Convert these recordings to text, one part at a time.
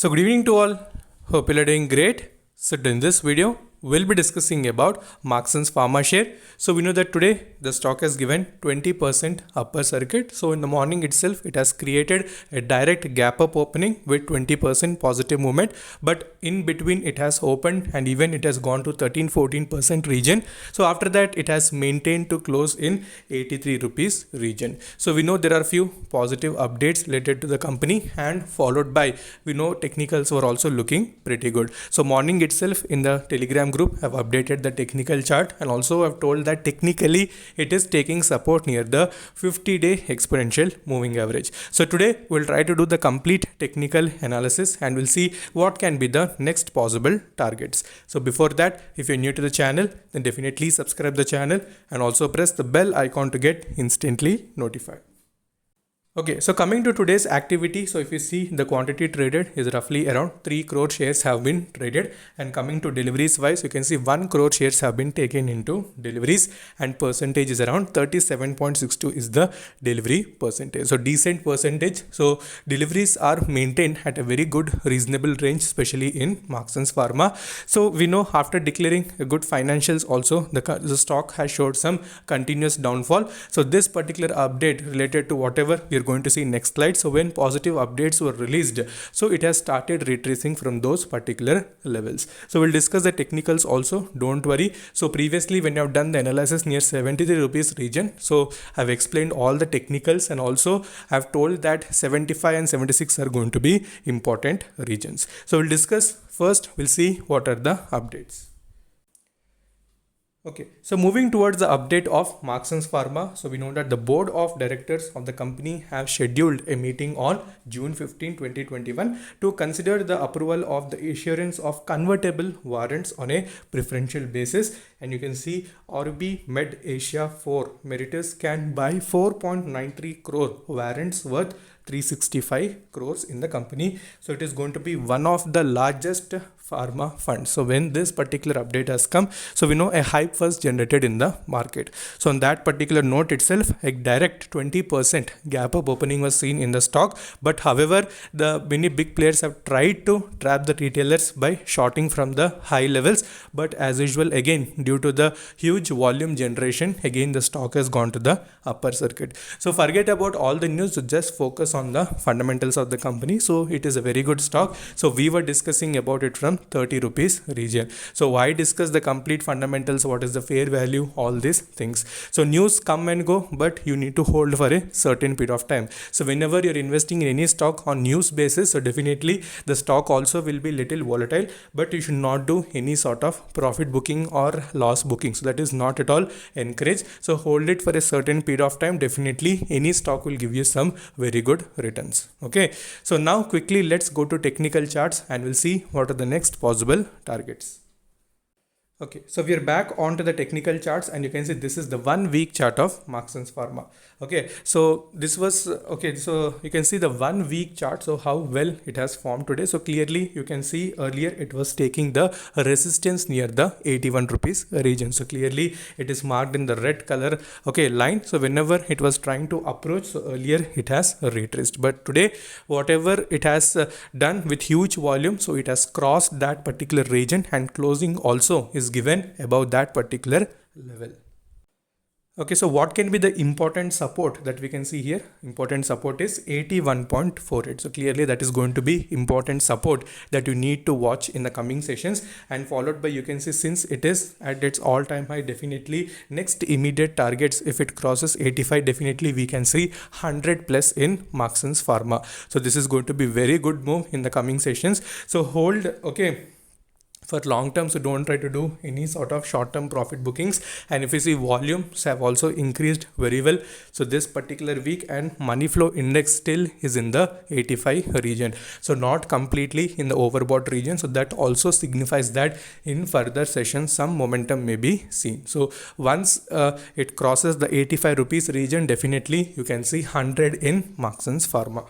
So good evening to all. Hope you are doing great. So in this video, we'll be discussing about Marksans Pharma share. So we know that today the stock has given 20% upper circuit. So in the morning itself, it has created a direct gap up opening with 20% positive movement. But in between it has opened and even it has gone to 13-14% region. So after that it has maintained to close in 83 rupees region. So we know there are few positive updates related to the company, and followed by we know technicals were also looking pretty good. So morning itself in the Telegram group have updated the technical chart and also have told that technically it is taking support near the 50-day exponential moving average. So today we'll try to do the complete technical analysis and we'll see what can be the next possible targets. So before that, if you're new to the channel, then definitely subscribe the channel and also press the bell icon to get instantly notified. Okay, so coming to today's activity, so if you see the quantity traded is roughly around 3 crore shares have been traded, and coming to deliveries wise, you can see 1 crore shares have been taken into deliveries, and percentage is around 37.62 is the delivery percentage. So decent percentage. So deliveries are maintained at a very good reasonable range, especially in Marksans Pharma. So we know after declaring a good financials also, the stock has showed some continuous downfall. So this particular update related to whatever we are going to see next slide. So when positive updates were released, so it has started retracing from those particular levels. So we'll discuss the technicals also, don't worry. So previously when you have done the analysis near 73 rupees region, so I've explained all the technicals and also I've told that 75 and 76 are going to be important regions. So we'll discuss first, we'll see what are the updates. Okay, so moving towards the update of Marksans Pharma. So we know that the board of directors of the company have scheduled a meeting on June 15, 2021 to consider the approval of the issuance of convertible warrants on a preferential basis. And you can see Orbi Med Asia 4 Meritus can buy 4.93 crore warrants worth 365 crores in the company. So it is going to be one of the largest pharma funds. So when this particular update has come, so we know a hype was generated in the market. So on that particular note itself, a direct 20% gap up opening was seen in the stock. But however, the many big players have tried to trap the retailers by shorting from the high levels. But as usual, again, due to the huge volume generation, again the stock has gone to the upper circuit. So forget about all the news, so just focus on the fundamentals of the company. So it is a very good stock. So we were discussing about it from 30 rupees region. So why discuss the complete fundamentals, what is the fair value, all these things. So news come and go, but you need to hold for a certain period of time. So whenever you're investing in any stock on news basis, so definitely the stock also will be little volatile, but you should not do any sort of profit booking or loss booking. So that is not at all encouraged. So hold it for a certain period of time. Definitely any stock will give you some very good returns. Okay, so now quickly let's go to technical charts and we'll see what are the next possible targets. Okay, so we are back onto the technical charts and you can see this is the 1 week chart of Marksans Pharma. Okay, so this was okay, so you can see the 1 week chart, so how well it has formed today. So clearly you can see earlier it was taking the resistance near the 81 rupees region. So clearly it is marked in the red color, okay, line. So whenever it was trying to approach, so earlier it has retraced, but today whatever it has done with huge volume, so it has crossed that particular region and closing also is given above that particular level. Okay, so what can be the important support that we can see here? Important support is 81.48. So clearly that is going to be important support that you need to watch in the coming sessions, and followed by, you can see, since it is at its all-time high, definitely next immediate targets, if it crosses 85, definitely we can see 100 plus in Marksans Pharma. So this is going to be very good move in the coming sessions. So hold, okay, for long term, so don't try to do any sort of short term profit bookings. And if you see, volumes have also increased very well. So this particular week, and money flow index still is in the 85 region, so not completely in the overbought region. So that also signifies that in further sessions some momentum may be seen. So once it crosses the 85 rupees region, definitely you can see 100 in Marksans Pharma.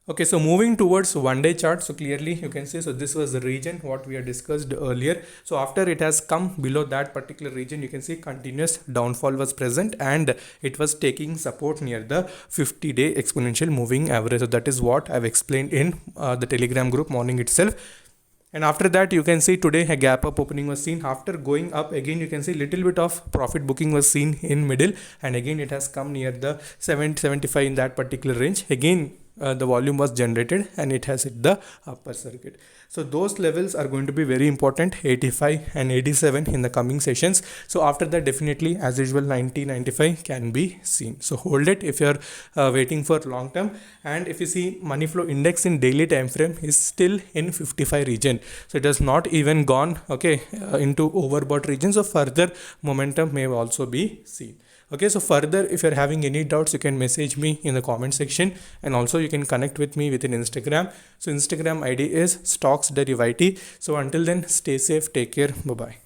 Okay, so moving towards one day chart, so clearly you can see, so this was the region what we had discussed earlier. So after it has come below that particular region, you can see continuous downfall was present and it was taking support near the 50-day exponential moving average. So that is what I've explained in the Telegram group morning itself. And after that, you can see today a gap up opening was seen. After going up again, you can see little bit of profit booking was seen in middle, and again it has come near the 775 in that particular range. Again the volume was generated and it has hit the upper circuit. So those levels are going to be very important, 85 and 87 in the coming sessions. So after that, definitely as usual 90 95 can be seen. So hold it if you're waiting for long term. And if you see money flow index in daily time frame is still in 55 region, so it has not even gone into overbought region, so further momentum may also be seen. Okay, so further if you're having any doubts, you can message me in the comment section, and also you can connect with me within Instagram. So Instagram ID is StocksDerivity. So until then, stay safe, take care, bye bye.